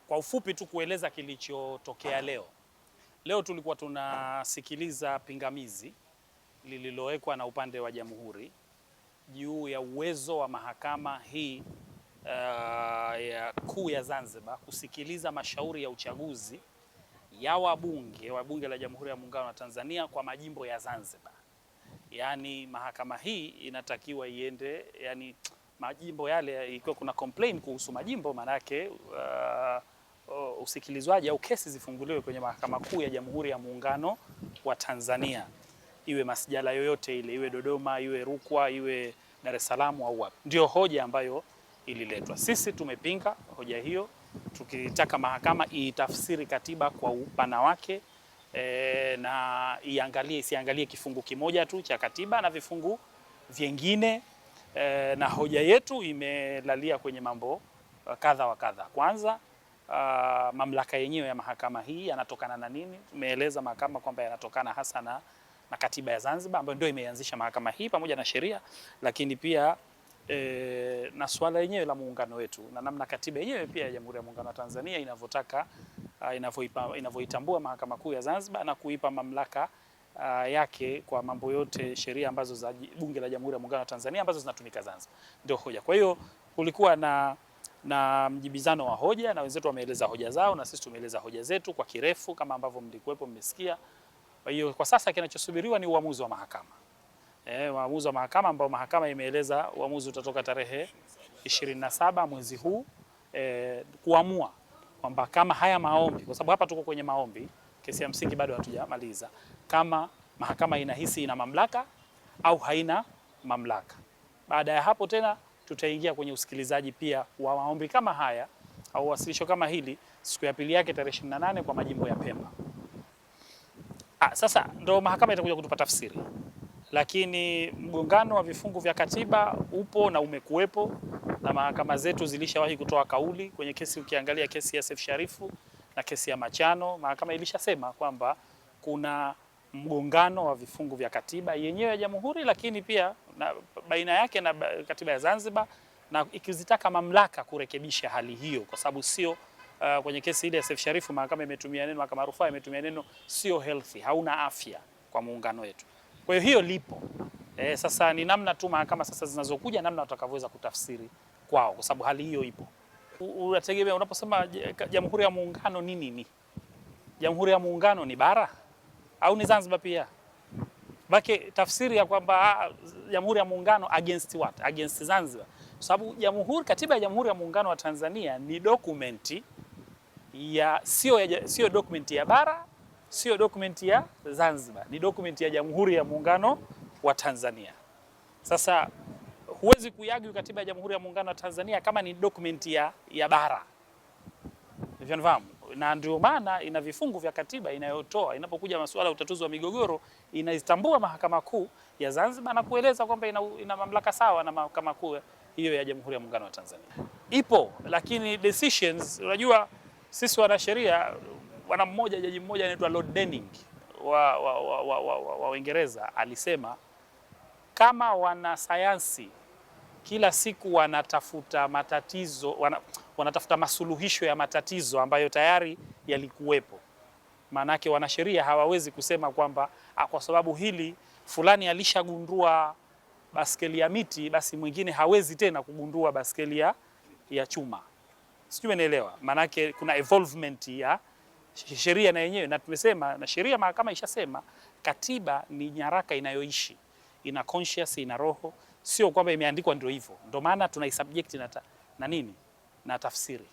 Kwa ufupi tu kueleza kilichotokea leo. Leo tulikuwa tunasikiliza pingamizi lililowekwa na upande wa Jamhuri juu ya uwezo wa mahakama hii ya kuu ya Zanzibar kusikiliza mashauri ya uchaguzi ya wabunge wa Bunge la Jamhuri ya Muungano wa Tanzania kwa majimbo ya Zanzibar. Yaani mahakama hii inatakiwa iende, yani majimbo yale, ikiwa kuna complaint kuhusu majimbo, manake usikilizwaji au kesi zifunguliwe kwenye mahakama kuu ya Jamhuri ya Muungano wa Tanzania, iwe masjala yoyote ile, iwe Dodoma, iwe Rukwa, iwe Dar es Salaam au wapi. Ndio hoja ambayo ililetwa. Sisi tumepinga hoja hiyo, tukitaka mahakama itafsiri katiba kwa upana wake, na isiangalie kifungu kimoja tu cha katiba na vifungu vingine, na hoja yetu imelalia kwenye mambo kadha wa kadha. Kwanza, mamlaka yenyewe ya mahakama hii yanatokana na nini? Tumeeleza mahakama kwamba yanatokana hasa na katiba ya Zanzibar ambayo ndio imeanzisha mahakama hii pamoja na sheria, lakini pia na swala yenyewe la muungano wetu na namna katiba yenyewe pia ya Jamhuri ya Muungano wa Tanzania inavyotaka, inavyoitambua mahakama kuu ya Zanzibar na kuipa mamlaka yake kwa mambo yote, sheria ambazo za Bunge la Jamhuri ya Muungano wa Tanzania ambazo zinatumika Zanzibar. Ndio hoja. Kwa hiyo kulikuwa na mjibizano wa hoja, na wenzetu wameeleza hoja zao na sisi tumeeleza hoja zetu kwa kirefu kama ambavyo mlikuwepo mmesikia. Kwa hiyo kwa sasa kinachosubiriwa ni uamuzi wa mahakama. Uamuzi wa mahakama ambao mahakama imeeleza uamuzi utatoka tarehe 27 mwezi huu, kuamua kwamba kama haya maombi, kwa sababu hapa tuko kwenye maombi, kesi ya msingi bado hatujamaliza, kama mahakama inahisi ina mamlaka au haina mamlaka. Baada ya hapo tena tutaingia kwenye usikilizaji pia wa maombi kama haya au wasilisho kama hili siku ya pili yake tarehe 28 kwa majimbo ya Pemba. Sasa ndo mahakama itakuja kutupa tafsiri, lakini mgongano wa vifungu vya katiba upo na umekuwepo, na mahakama zetu zilishawahi kutoa kauli kwenye kesi. Ukiangalia kesi ya Seif Sharifu na kesi ya Machano, mahakama ilishasema kwamba kuna mgongano wa vifungu vya katiba yenyewe ya Jamhuri, lakini pia baina yake na katiba ya Zanzibar, na ikizitaka mamlaka kurekebisha hali hiyo, kwa sababu sio kwenye kesi ile ya Seif Sharifu mahakama imetumia neno, mahakama rufaa imetumia neno sio healthy, hauna afya kwa muungano wetu. Kwa hiyo lipo. Sasa ni namna tu mahakama sasa zinazokuja namna watakavyoweza kutafsiri kwao, kwa sababu hali hiyo ipo. Unategemea unaposema Jamhuri ya Muungano ni nini? Jamhuri ya Muungano ni bara au ni Zanzibar pia? Baki tafsiri ya kwamba Jamhuri ya Muungano against what? Against Zanzibar. Kwa sababu katiba ya Jamhuri ya Muungano wa Tanzania ni dokumenti ya sio dokumenti ya bara, sio dokumenti ya Zanzibar, ni dokumenti ya Jamhuri ya Muungano wa Tanzania. Sasa huwezi kuiargue katiba ya Jamhuri ya Muungano wa Tanzania kama ni dokumenti ya bara. Unafahamu? Na ndio maana ina vifungu vya katiba inayotoa, inapokuja masuala ya utatuzi wa migogoro, inaitambua mahakama kuu ya Zanzibar na kueleza kwamba ina mamlaka sawa na mahakama kuu hiyo ya Jamhuri ya Muungano wa Tanzania. Ipo, lakini decisions, unajua sisi wanasheria, jaji mmoja anaitwa Lord Denning wa Uingereza alisema kama wanasayansi kila siku wanatafuta wanatafuta masuluhisho ya matatizo ambayo tayari yalikuwepo, maanake wanasheria hawawezi kusema kwamba kwa sababu hili fulani alishagundua baskeli ya miti basi mwingine hawezi tena kugundua baskeli ya chuma. Sijui umeelewa? Maanake kuna evolvement ya sheria na yenyewe, na tumesema na sheria, mahakama ishasema katiba ni nyaraka inayoishi, ina conscious, ina roho, sio kwamba imeandikwa ndio hivyo. Ndio maana tunaisubject na nini na tafsiri.